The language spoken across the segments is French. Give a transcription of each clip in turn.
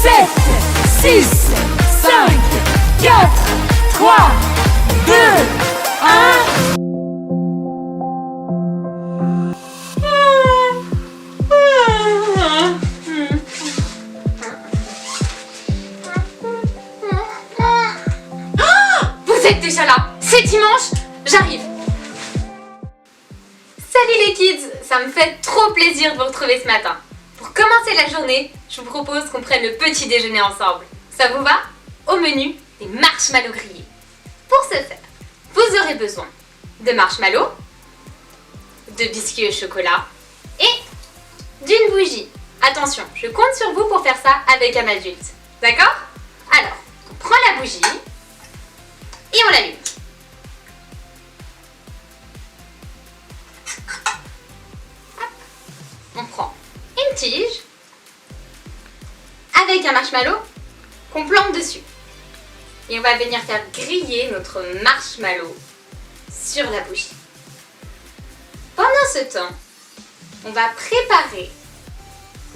7, 6, 5, 4, 3, 2, 1. Vous êtes déjà là. C'est dimanche, j'arrive. Salut les kids, ça me fait trop plaisir de vous retrouver ce matin. Pour commencer la journée, je vous propose qu'on prenne le petit déjeuner ensemble. Ça vous va? Au menu, des marshmallows grillés. Pour ce faire, vous aurez besoin de marshmallows, de biscuits au chocolat et d'une bougie. Attention, je compte sur vous pour faire ça avec un adulte. D'accord? Alors, on prend la bougie et on l'allume. On prend une tige avec un marshmallow qu'on plante dessus. Et on va venir faire griller notre marshmallow sur la bougie. Pendant ce temps, on va préparer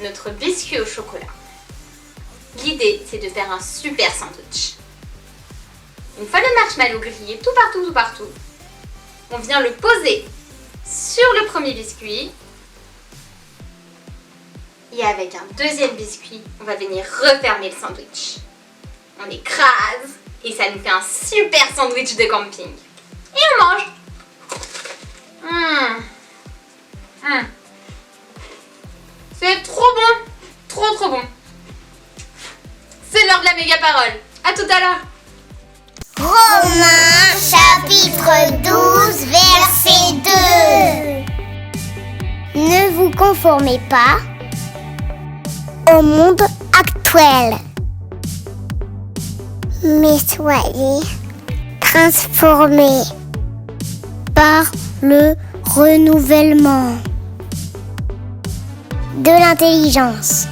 notre biscuit au chocolat. L'idée, c'est de faire un super sandwich. Une fois le marshmallow grillé tout partout, on vient le poser sur le premier biscuit. Et avec un deuxième biscuit, on va venir refermer le sandwich. On écrase et ça nous fait un super sandwich de camping. Et on mange. C'est trop bon. Trop bon. C'est l'heure de la méga parole. À tout à l'heure. Romains chapitre 12 verset 2. Ne vous conformez pas au monde actuel, mais soyez transformés par le renouvellement de l'intelligence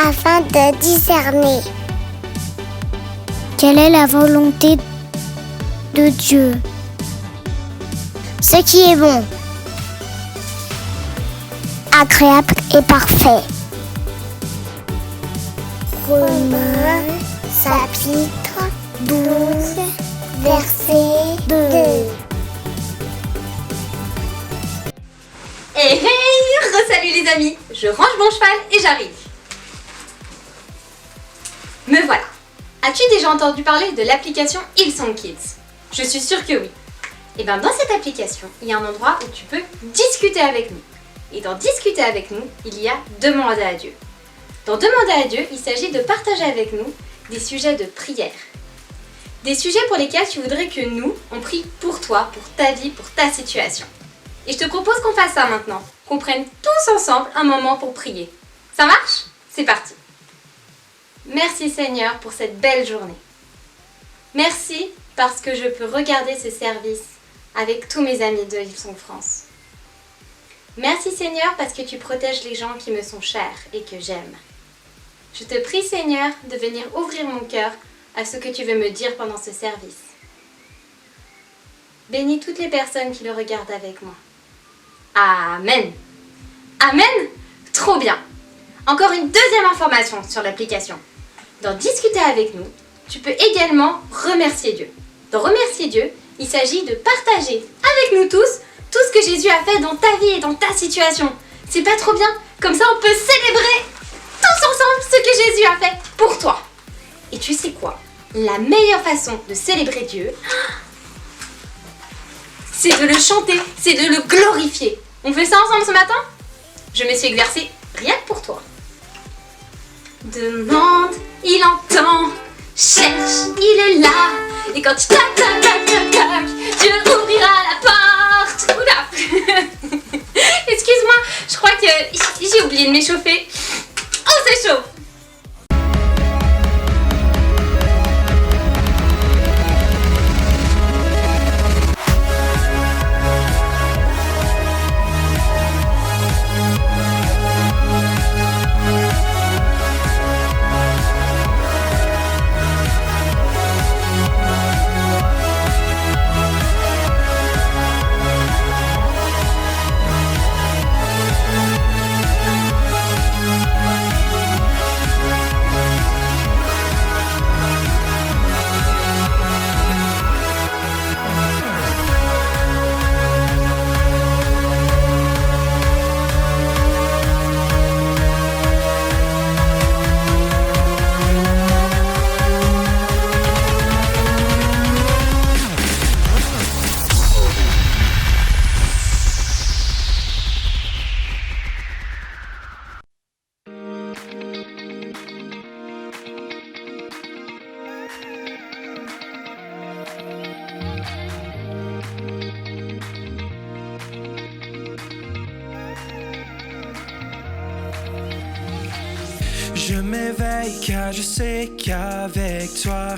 afin de discerner quelle est la volonté de Dieu, ce qui est bon, agréable et parfait. Romains chapitre 12 verset 2. Hey, re-salut les amis. Je range mon cheval et j'arrive. Me voilà. As-tu déjà entendu parler de l'application Hillsong Kids? Je suis sûre que oui. Et bien dans cette application, il y a un endroit où tu peux discuter avec nous. Et dans discuter avec nous, il y a demander à Dieu. Dans demander à Dieu, il s'agit de partager avec nous des sujets de prière. Des sujets pour lesquels tu voudrais que nous, on prie pour toi, pour ta vie, pour ta situation. Et je te propose qu'on fasse ça maintenant, qu'on prenne tous ensemble un moment pour prier. Ça marche? C'est parti. Merci Seigneur pour cette belle journée. Merci parce que je peux regarder ce service avec tous mes amis de Hillsong France. Merci Seigneur parce que tu protèges les gens qui me sont chers et que j'aime. Je te prie Seigneur de venir ouvrir mon cœur à ce que tu veux me dire pendant ce service. Bénis toutes les personnes qui le regardent avec moi. Amen. Amen. Trop bien. Encore une deuxième information sur l'application. Dans Discuter avec nous, tu peux également remercier Dieu. Dans Remercier Dieu, il s'agit de partager avec nous tous tout ce que Jésus a fait dans ta vie et dans ta situation. C'est pas trop bien? Comme ça, on peut célébrer tous ensemble ce que Jésus a fait pour toi. Et tu sais quoi? La meilleure façon de célébrer Dieu, c'est de le chanter, c'est de le glorifier. On fait ça ensemble ce matin? Je me suis exercée rien que pour toi. Demande, il entend. Cherche, il est là. Et quand tu tac, tac, tac, tac, tac, Dieu ouvrira la porte. Oula. Excuse-moi, je crois que j'ai oublié de m'échauffer. Oh, c'est chaud. Je m'éveille car je sais qu'avec toi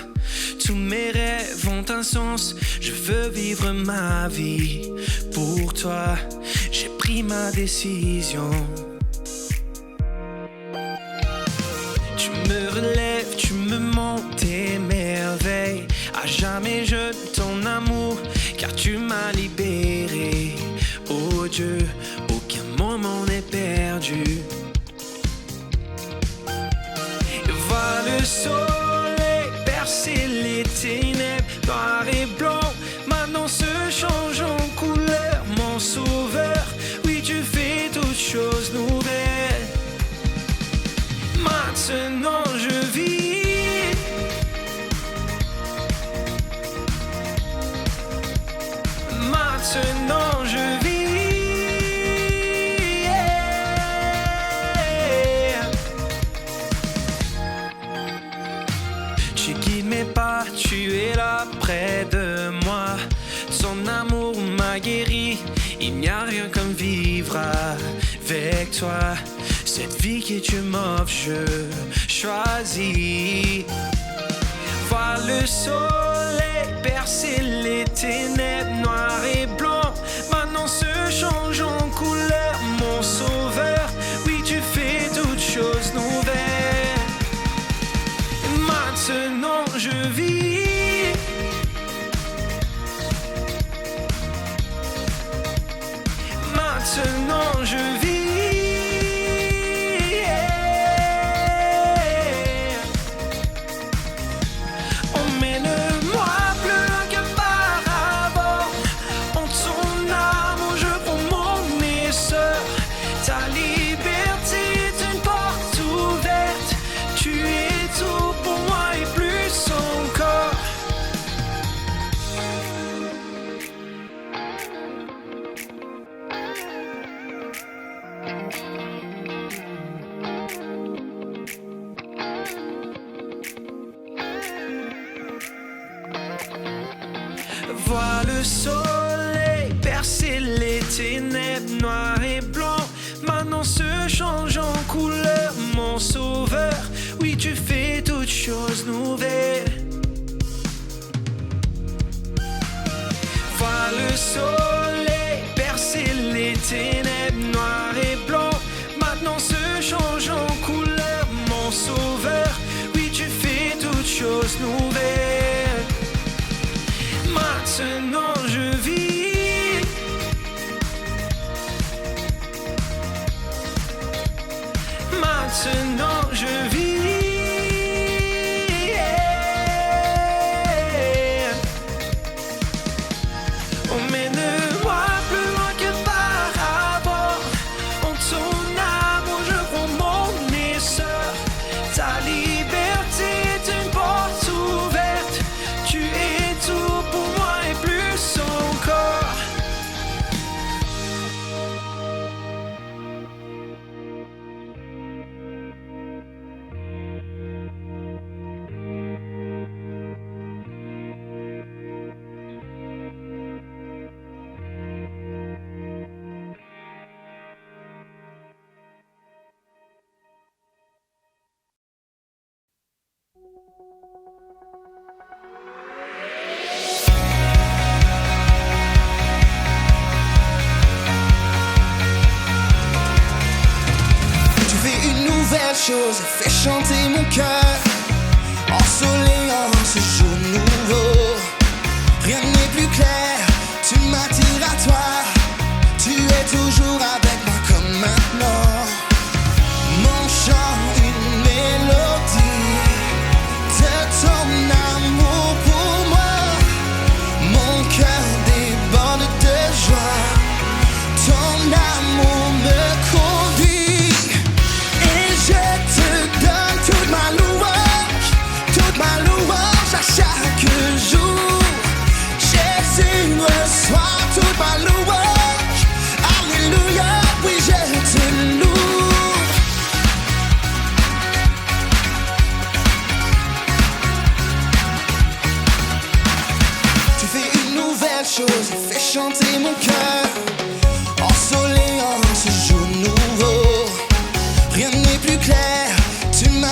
tous mes rêves ont un sens. Je veux vivre ma vie pour toi. J'ai pris ma décision. Tu me relèves, tu me montres tes merveilles. À jamais je ton amour, car tu m'as libéré. Oh Dieu, aucun moment n'est perdu. Vois le soleil percer les ténèbres, noir et blanc, maintenant se change en couleur. Mon sauveur, oui tu fais toutes choses nouvelles. Maintenant je vis. Maintenant je vis. Tu guides mes pas, tu es là près de moi. Ton amour m'a guéri. Il n'y a rien comme vivre avec toi. Cette vie que tu m'offres, je choisis. Voir le soleil percer les ténèbres, noir et blanc, maintenant se change en couleur. Mon sauveur, oui tu fais toutes choses nouvelles. Maintenant je vis. Maintenant je vis. Emmène-moi plus loin que par avant. En ton amour je prends mon essor. Ta liberté est une porte ouverte. Tu es tout pour moi et plus encore. Vois le soleil percer les ténèbres, noir et blanc, maintenant se change en couleur. Mon sauveur, oui tu fais toutes choses nouvelles. Vois le soleil percer les ténèbres, noir et blanc, maintenant se change en couleur. Mon sauveur, oui tu fais toutes choses nouvelles. Maintenant je vis. Maintenant je vis. Emmène-moi plus loin que par rapport. En ton amour je prends mon essor. Ta liberté est une porte ouverte. Tu es tout pour moi et plus encore. Tu fais une nouvelle chose, fais chanter mon cœur. Ensoleillant ce jour nouveau. Rien n'est plus clair, tu m'attires à toi. Tu es toujours avec moi comme maintenant. Mon chant, une mélodie de ton amour pour moi. Mon cœur déborde de joie. Ton amour me conduit. Et je te donne toute ma louange à chaque jour. Jésus reçoit toute ma louange. Alléluia, oui je te loue. Tu fais une nouvelle chose, fais chanter mon cœur. Ensoleillant ce jour nouveau. Rien n'est plus clair, tu m'as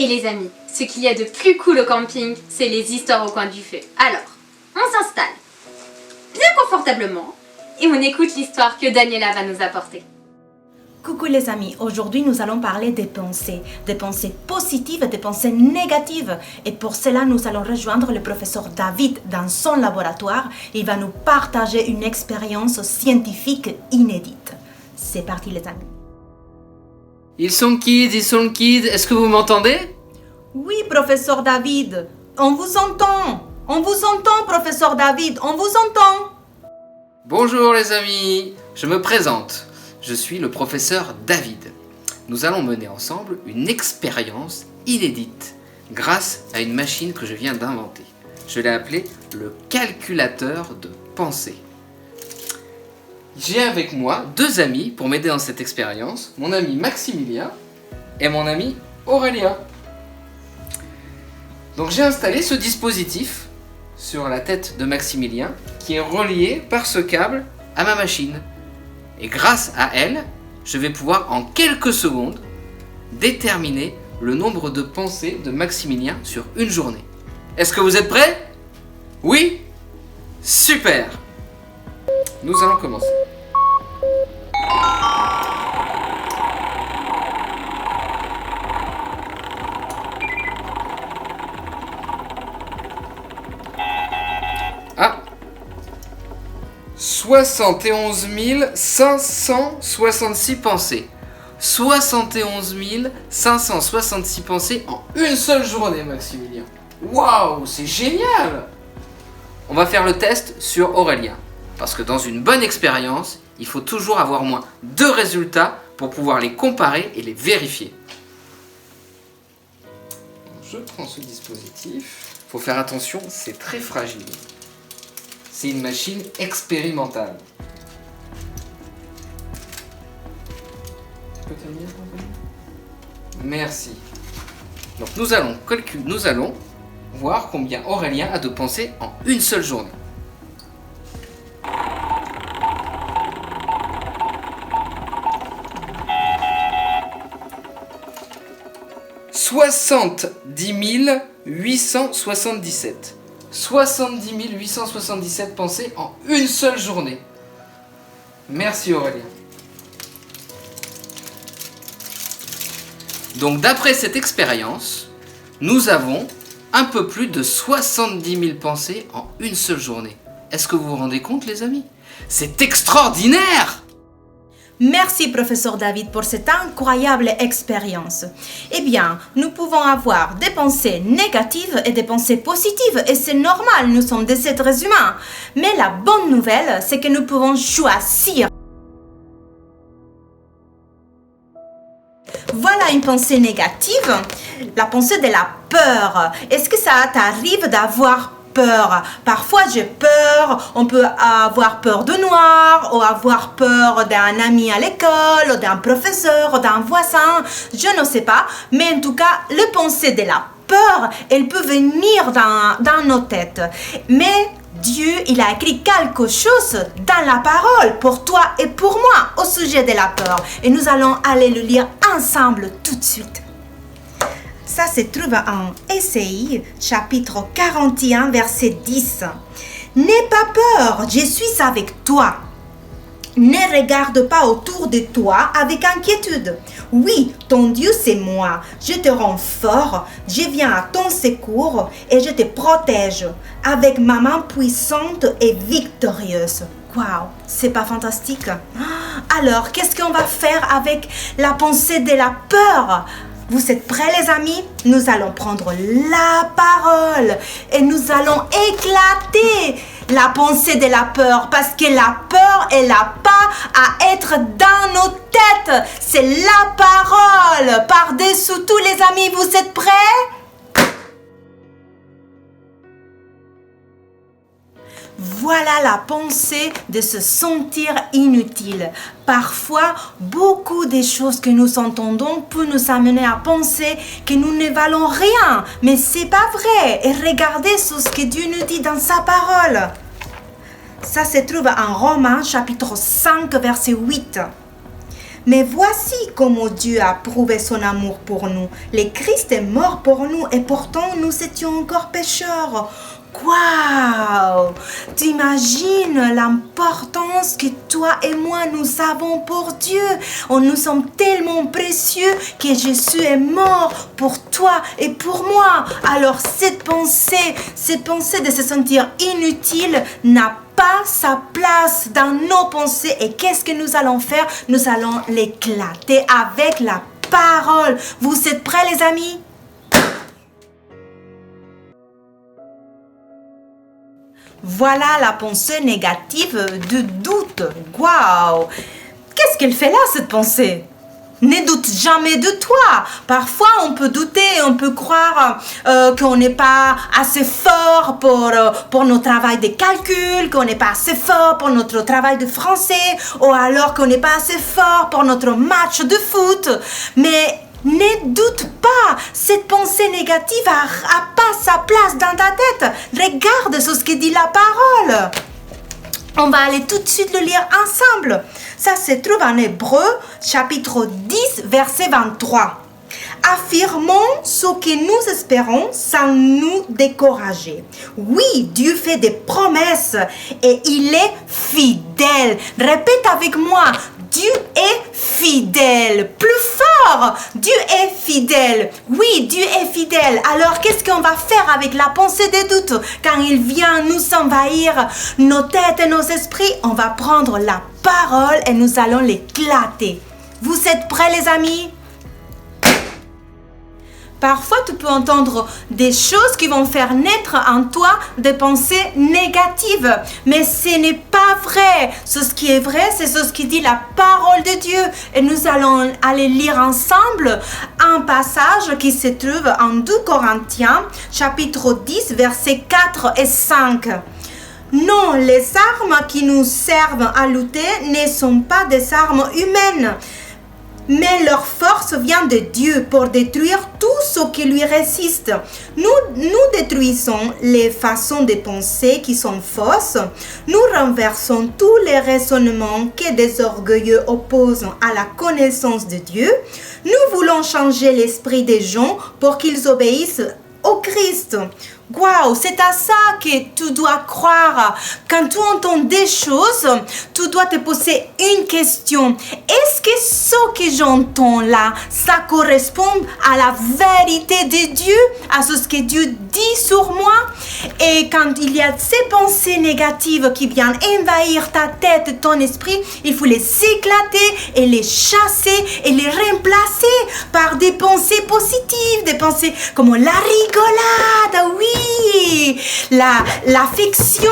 Et les amis, ce qu'il y a de plus cool au camping, c'est les histoires au coin du feu. Alors, on s'installe bien confortablement et on écoute l'histoire que Daniela va nous apporter. Coucou les amis, aujourd'hui nous allons parler des pensées positives et des pensées négatives. Et pour cela, nous allons rejoindre le professeur David dans son laboratoire. Il va nous partager une expérience scientifique inédite. C'est parti les amis. Ils sont kids, est-ce que vous m'entendez? Oui, professeur David, on vous entend. On vous entend, professeur David, on vous entend. Bonjour les amis, je me présente. Je suis le professeur David. Nous allons mener ensemble une expérience inédite grâce à une machine que je viens d'inventer. Je l'ai appelée le calculateur de pensée. J'ai avec moi 2 amis pour m'aider dans cette expérience, mon ami Maximilien et mon ami Aurélien. Donc j'ai installé ce dispositif sur la tête de Maximilien qui est relié par ce câble à ma machine. Et grâce à elle, je vais pouvoir en quelques secondes déterminer le nombre de pensées de Maximilien sur une journée. Est-ce que vous êtes prêts? Oui? Super! Nous allons commencer. Ah! 71 566 pensées. 71 566 pensées en une seule journée, Maximilien. Waouh, c'est génial! On va faire le test sur Aurélien. Parce que dans une bonne expérience, il faut toujours avoir au moins 2 résultats pour pouvoir les comparer et les vérifier. Je prends ce dispositif. Il faut faire attention, c'est très fragile. C'est une machine expérimentale. Tu peux terminer, merci. Donc nous allons voir combien Aurélien a de pensées en une seule journée. « 70 877. 70 877 pensées en une seule journée. Merci Aurélien. Donc d'après cette expérience, nous avons un peu plus de 70 000 pensées en une seule journée. Est-ce que vous vous rendez compte les amis? C'est extraordinaire! Merci, professeur David, pour cette incroyable expérience. Eh bien, nous pouvons avoir des pensées négatives et des pensées positives, et c'est normal, nous sommes des êtres humains. Mais la bonne nouvelle, c'est que nous pouvons choisir. Voilà une pensée négative, la pensée de la peur. Est-ce que ça t'arrive d'avoir peur? Parfois j'ai peur, on peut avoir peur de noir, ou avoir peur d'un ami à l'école, ou d'un professeur, ou d'un voisin, je ne sais pas, mais en tout cas, le pensée de la peur, elle peut venir dans nos têtes. Mais Dieu, il a écrit quelque chose dans la parole pour toi et pour moi au sujet de la peur. Et nous allons aller le lire ensemble tout de suite. Ça se trouve en Ésaïe, chapitre 41, verset 10. N'aie pas peur, je suis avec toi. Ne regarde pas autour de toi avec inquiétude. Oui, ton Dieu, c'est moi. Je te rends fort, je viens à ton secours et je te protège avec ma main puissante et victorieuse. Waouh, c'est pas fantastique? Alors, qu'est-ce qu'on va faire avec la pensée de la peur? Vous êtes prêts les amis? Nous allons prendre la parole et nous allons éclater la pensée de la peur parce que la peur, elle n'a pas à être dans nos têtes. C'est la parole. Par-dessous tous les amis, vous êtes prêts? Voilà la pensée de se sentir inutile. Parfois, beaucoup des choses que nous entendons peuvent nous amener à penser que nous ne valons rien. Mais c'est pas vrai. Et regardez ce que Dieu nous dit dans sa parole. Ça se trouve en Romains chapitre 5 verset 8. Mais voici comment Dieu a prouvé son amour pour nous. Le Christ est mort pour nous et pourtant nous étions encore pécheurs. Waouh! T'imagines l'importance que toi et moi nous avons pour Dieu. Nous sommes tellement précieux que Jésus est mort pour toi et pour moi. Alors cette pensée de se sentir inutile n'a pas sa place dans nos pensées. Et qu'est-ce que nous allons faire? Nous allons l'éclater avec la parole. Vous êtes prêts les amis? Voilà la pensée négative de doute. Waouh! Qu'est-ce qu'elle fait là, cette pensée? Ne doute jamais de toi. Parfois, on peut douter, on peut croire qu'on n'est pas assez fort pour notre travail de calcul, qu'on n'est pas assez fort pour notre travail de français, ou alors qu'on n'est pas assez fort pour notre match de foot. Mais ne doute pas, cette pensée négative n'a pas sa place dans ta tête. Regarde ce que dit la parole. On va aller tout de suite le lire ensemble. Ça se trouve en Hébreu, chapitre 10, verset 23. Affirmons ce que nous espérons sans nous décourager. Oui, Dieu fait des promesses et il est fidèle. Répète avec moi. Dieu est fidèle. Plus fort. Dieu est fidèle. Oui, Dieu est fidèle. Alors, qu'est-ce qu'on va faire avec la pensée des doutes? Quand il vient nous envahir nos têtes et nos esprits, on va prendre la parole et nous allons l'éclater. Vous êtes prêts, les amis? Parfois, tu peux entendre des choses qui vont faire naître en toi des pensées négatives. Mais ce n'est pas vrai. Ce qui est vrai, c'est ce qui dit la parole de Dieu. Et nous allons aller lire ensemble un passage qui se trouve en 2 Corinthiens, chapitre 10, versets 4 et 5. Non, les armes qui nous servent à lutter ne sont pas des armes humaines. Mais leur force vient de Dieu pour détruire tout ce qui lui résiste. Nous détruisons les façons de penser qui sont fausses. Nous renversons tous les raisonnements que des orgueilleux opposent à la connaissance de Dieu. Nous voulons changer l'esprit des gens pour qu'ils obéissent au Christ. Waouh, c'est à ça que tu dois croire. Quand tu entends des choses, tu dois te poser une question. Est-ce que ce que j'entends là, ça correspond à la vérité de Dieu, à ce que Dieu dit sur moi? Et quand il y a ces pensées négatives qui viennent envahir ta tête et ton esprit, il faut les éclater et les chasser et les remplacer par des pensées positives, des pensées comme la rigolade, oui, l'affection,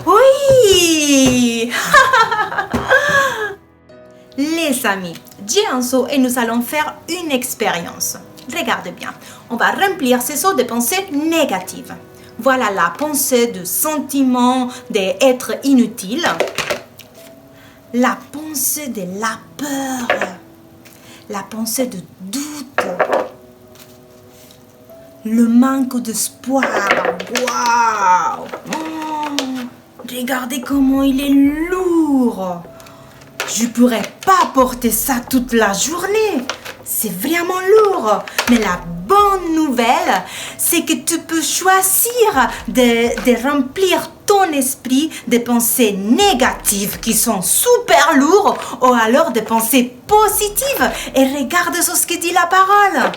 oui. Les amis, j'ai un seau et nous allons faire une expérience. Regardez bien, on va remplir ces seaux de pensées négatives. Voilà la pensée de sentiment d'être inutile. La pensée de la peur. La pensée de doute. Le manque d'espoir. Waouh! Oh, regardez comment il est lourd. Je ne pourrais pas porter ça toute la journée. C'est vraiment lourd. Mais la bonne nouvelle, c'est que tu peux choisir de remplir ton esprit de pensées négatives qui sont super lourdes ou alors de pensées positives. Et regarde ce que dit la parole.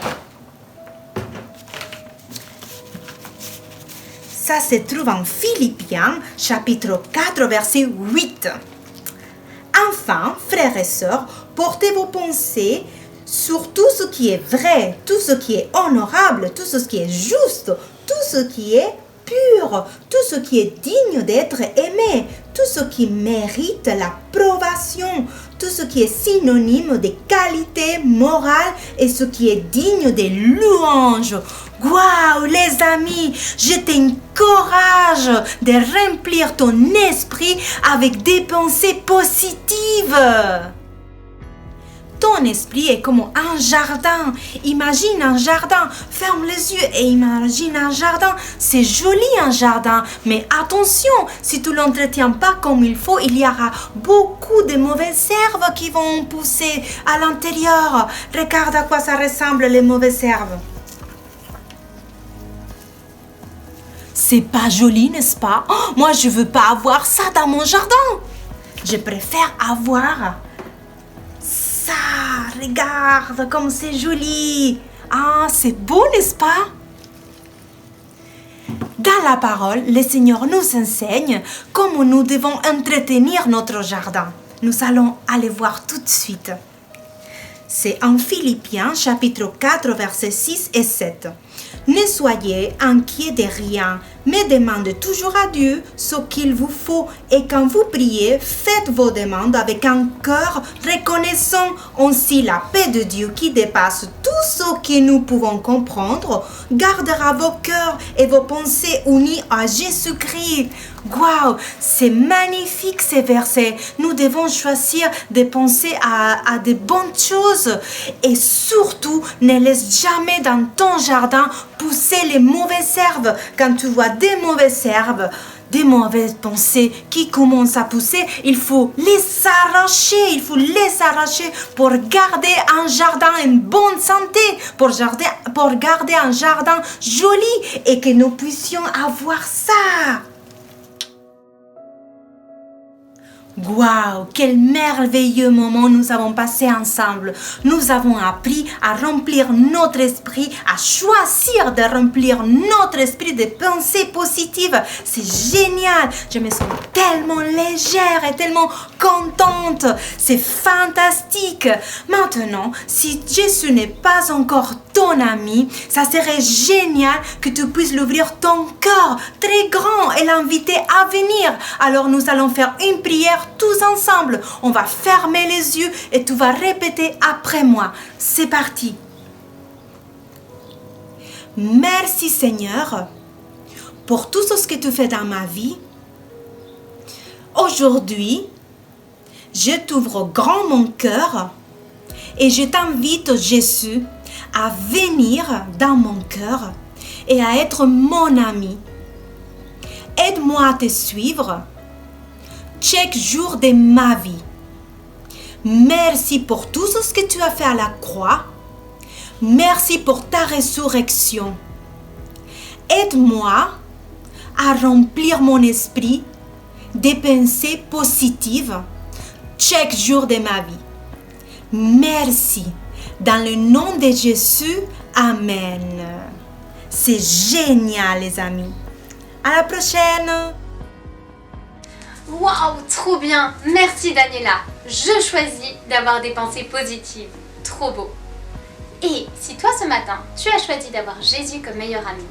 Ça se trouve en Philippiens, chapitre 4, verset 8. Enfin, frères et sœurs, portez vos pensées sur tout ce qui est vrai, tout ce qui est honorable, tout ce qui est juste, tout ce qui est pur, tout ce qui est digne d'être aimé, tout ce qui mérite l'approbation, tout ce qui est synonyme de qualité morale et ce qui est digne de louange. Waouh, les amis, je t'encourage de remplir ton esprit avec des pensées positives. ton esprit est comme un jardin. Imagine un jardin. Ferme les yeux et imagine un jardin. C'est joli un jardin. Mais attention, si tu l'entretiens pas comme il faut, il y aura beaucoup de mauvaises herbes qui vont pousser à l'intérieur. Regarde à quoi ça ressemble les mauvaises herbes. C'est pas joli, n'est-ce pas? Oh, moi, je veux pas avoir ça dans mon jardin. Je préfère avoir ça. Regarde comme c'est joli. Ah, c'est beau, n'est-ce pas? Dans la parole, le Seigneur nous enseigne comment nous devons entretenir notre jardin. Nous allons aller voir tout de suite. C'est en Philippiens chapitre 4 versets 6 et 7. Ne soyez inquiets de rien, mais demandez toujours à Dieu ce qu'il vous faut et quand vous priez, faites vos demandes avec un cœur reconnaissant. Ainsi la paix de Dieu qui dépasse tout ce que nous pouvons comprendre gardera vos cœurs et vos pensées unis à Jésus-Christ. Waouh, c'est magnifique ces versets. Nous devons choisir de penser à de bonnes choses et surtout ne laisse jamais dans ton jardin pousser les mauvaises herbes. Quand tu vois des mauvaises herbes, des mauvaises pensées qui commencent à pousser, il faut les arracher. Pour garder un jardin en bonne santé, pour garder un jardin joli et que nous puissions avoir ça. Waouh, quel merveilleux moment nous avons passé ensemble. Nous avons appris à remplir notre esprit, à choisir de remplir notre esprit de pensées positives. C'est génial. Je me sens tellement légère et tellement contente. C'est fantastique. Maintenant, si Jésus n'est pas encore ton ami, ça serait génial que tu puisses l'ouvrir ton cœur très grand et l'inviter à venir. Alors nous allons faire une prière tous ensemble. On va fermer les yeux et tu vas répéter après moi. C'est parti. Merci Seigneur pour tout ce que tu fais dans ma vie. Aujourd'hui, je t'ouvre grand mon cœur et je t'invite Jésus à venir dans mon cœur et à être mon ami. Aide-moi à te suivre chaque jour de ma vie. Merci pour tout ce que tu as fait à la croix. Merci pour ta résurrection. Aide-moi à remplir mon esprit de pensées positives chaque jour de ma vie. Merci. Dans le nom de Jésus, Amen. C'est génial les amis. À la prochaine. Waouh, trop bien. Merci Daniela. Je choisis d'avoir des pensées positives. Trop beau. Et si toi ce matin, tu as choisi d'avoir Jésus comme meilleur ami,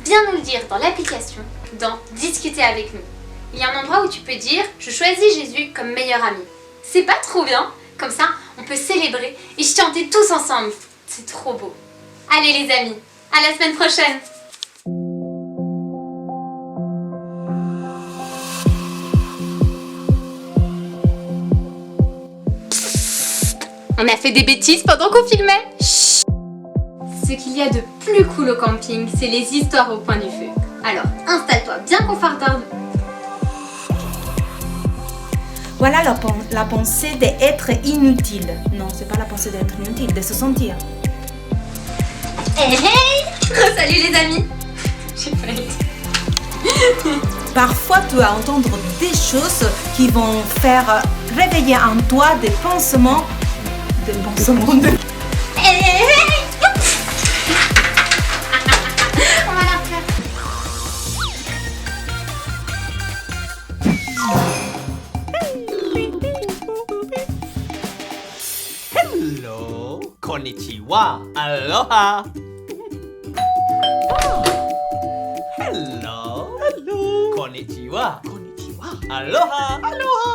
viens nous le dire dans l'application, dans Discuter avec nous. Il y a un endroit où tu peux dire « Je choisis Jésus comme meilleur ami ». C'est pas trop bien? Comme ça, on peut célébrer et chanter tous ensemble. C'est trop beau. Allez les amis, à la semaine prochaine. On a fait des bêtises pendant qu'on filmait. Chut. Ce qu'il y a de plus cool au camping, c'est les histoires au coin du feu. Alors, installe-toi bien confortable. Voilà la pensée d'être inutile. Non, c'est pas la pensée d'être inutile, de se sentir. Hey hey. Salut les amis. J'ai pas été. Parfois, tu vas entendre des choses qui vont faire réveiller en toi des pansements. Des pansements de... Hey hey. On va la faire. Hello, konnichiwa, aloha. Hello, konnichiwa, aloha, aloha.